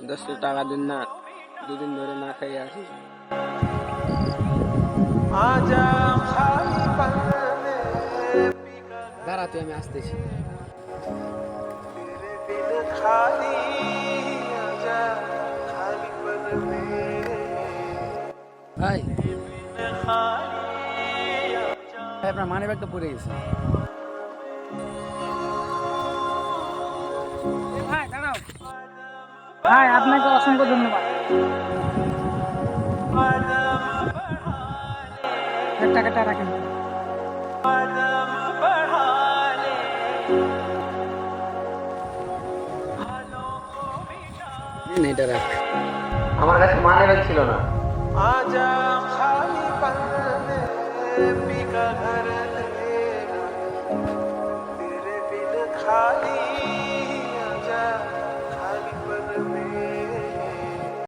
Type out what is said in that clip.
দশটা টাকা দিন না, দুদিন ধরে না খাই আসি। দাঁড়াতে আমি আসতেছি। ভাই আপনার মানি ব্যাগটা পড়ে গেছে। ভাই দাঁড়াও। ভাই আপনাকে অসংখ্য ধন্যবাদ। টাকাটা রাখেন। এটা রাখ। আমার কাছে মানি ব্যাগ ছিল না।